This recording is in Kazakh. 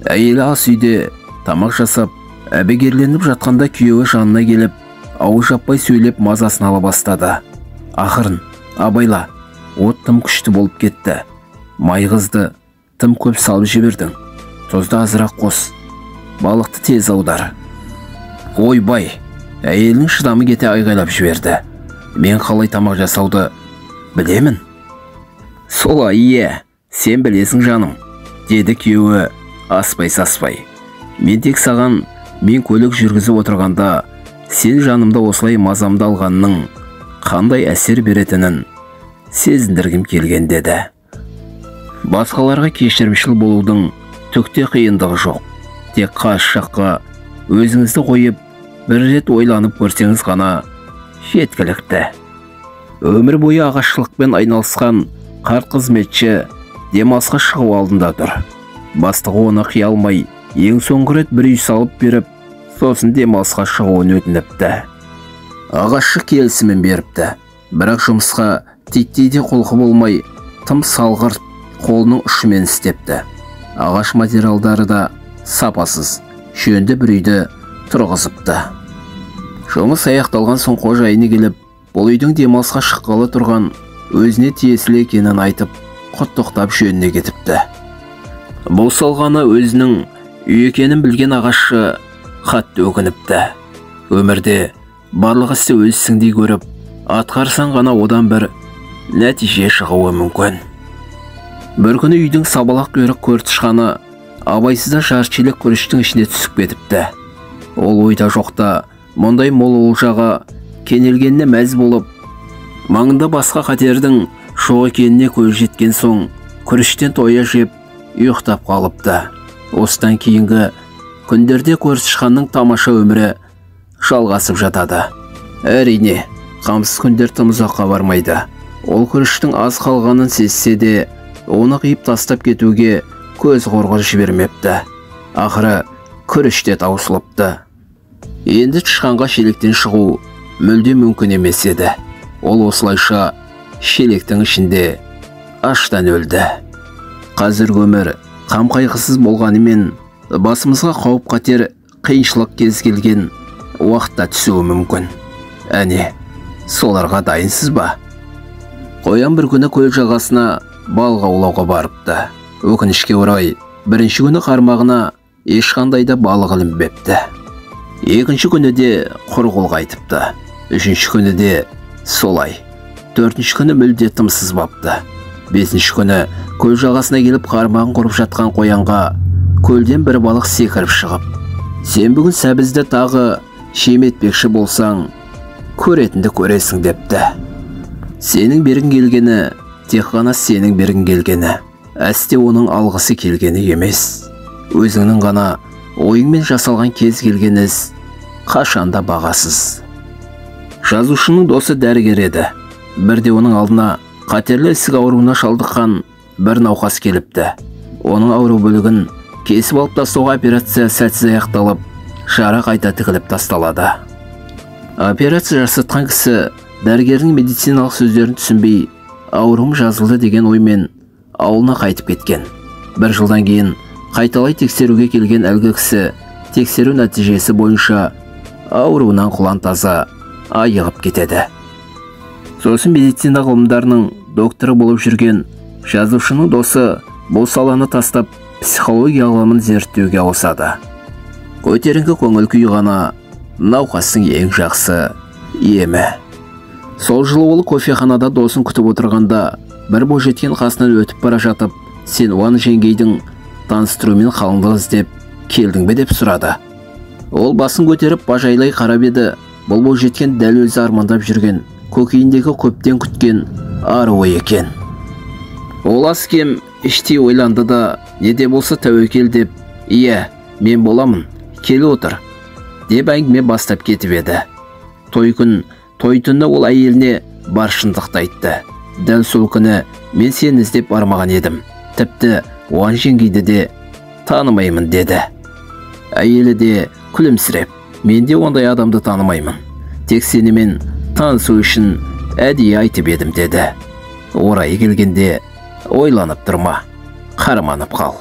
Әйелі ас үйде тамақ жасап, әбігерленіп жатқанда күйеуі жанына келіп, ауыз жаппай сөйлеп мазасын ала бастады. Ақырын, абайла, от тым күшті болып кетті. Майғызды тым көп салып жібердің. Тұзды азырақ қос. Балықты тез аудар. Ойбай, әйелінің шыдамы кете айғайлап жіберді. Мен қалай тамақ жасауды білемін. Солай, ие, сен білесің жаным, деді күйеуі аспай-саспай. Мен тек саған мен көлік жүргізіп отырғанда сен жанымда осылай мазамды алғанның қандай әсер беретінін сезіндіргім келген деді. Басқаларға кешірімшіл болудың түкте қиындығы жоқ. Тек қарсы жаққа өзіңізді қойып, бір рет ойланып көрсеңіз ғана жеткілікті. Өмір бойы ағашшылықпен айналысқан қарт қызметші демалысқа шығу алдында тұр. Бастығы оны қия алмай, ең соңғы рет бір үй салып беріп, сосын демалысқа шығуын өтініпті. Ағашшы келісімін беріпті, бірақ жұмысқа титтейде қолқы болмай, тым салғырт қолының ұшымен істепті. Ағаш материалдары да сапасыз, жөнді бір үйді тұрғызыпты. Жұмыс аяқталған соң қожайыны келіп, бұл үйдің демалысқа шыққалы тұрған өзіне тиесілі екенін айтып, құттықтап жөніне кетіпті. Бұл салғаны өзінің үй екенін білген ағашшы қатты өкініпті. Өмірде барлық істі өз ісіңдей көріп, атқарсаң ғана одан бір нәтиже шығуы мүмкін. Бір күні үйдің сабалақ құйрық көртышқаны абайсызда жарчелек күріштің ішіне түсіп кетіпті. Ол ойда жоқта мұндай мол олжаға кенелгеніне мәз болып, маңында басқа қатердің жоқ екеніне көз жеткен соң күріштен тоя жеп ұйықтап қалыпты. Осыдан кейінгі күндерде көртышқанның тамаша өмірі жалғасып жатады. Әрине, қамсыз күндер тым ұзаққа бармайды. Ол күріштің аз қалғанын сезсе де, оны қиып тастап кетуге көз қорғыр жібермепті. Ақыры күріш те таусылыпты. Енді тышқанға шелектен шығу мүлде мүмкін емес еді. Ол осылайша шелектің ішінде аштан өлді. Қазір өмір қам-қайғысыз болғанымен, басымызға қауіп қатер, қиыншылық кез келген уақытта түсуі мүмкін. Әне, соларға дайынсыз ба? Қоян бір күні көл жағасына балық аулауға барыпты. Өкінішке орай, бірінші күні қармағына ешқандай да балық ілінбепті. Екінші күні де құр қол қайтыпты. Үшінші күні де солай. Төртінші күні мүлде тымсыз бапты. Бесінші күні көл жағасына келіп қармағын құрып жатқан қоянға көлден бір балық секіріп шығып, сен бүгін сәбізді тағы шеметпекші болсаң, көретінді көресің депті. Сенің бергің келгені, тек қана сенің бергің келгені, әсте оның алғысы келгені емес. Өзіңнің ғана ойыңмен жасалған кез келген іс қашанда бағасыз. Жазушының досы дәрігер еді. Бірде оның алдына қатерлі ісік ауруына шалдыққан бір науқас келіпті. Оның ауру бөлігін кесіп алып тастауға операция сәтсіз аяқталып, жара қайта тігіліп тасталады. Операция жасатқан кісі дәрігердің медициналық сөздерін түсінбей, ауруым жазылды деген оймен ауылына қайтып кеткен. Бір жылдан кейін қайталай тексеруге келген әлгі кісі тексеру нәтижесі бойынша ауруынан құлан таза айығып кетеді. Сосын медицина ғылымдарының докторы болып жүрген жазушының досы бұл саланы тастап психология ғылымын зерттеуге ауысады. Көтеріңкі көңіл күй ғана науқастың ең жақсы емі. Сол жылы ол кофеханада досын күтіп отырғанда, бір бойжеткен қасынан өтіп бара жатып, сен Уан жеңгейдің таныстырумен қалыңдық іздеп келдің бе деп сұрады. Ол басын көтеріп бажайлай қарап еді. Бұл бойжеткен дәл өзі армандап жүрген, көкейіндегі көптен күткен аруы екен. Ол аз кем іштей ойланды да, не де болса тәуекел деп, «Ия, мен боламын, келе отыр», деп әңгіме бастап кетіп еді. Той түні ол әйеліне бар шындықты айтты. Дәл сол күні мен сені іздеп бармаған едім. Тіпті Уан жеңгейді де танымаймын деді. Әйелі де күлімсіреп, мен де ондай адамды танымаймын. Тек сенімен танысу үшін әдейі айтып едім деді. Орайы келгенде ойланып тұрма, қарманып қал.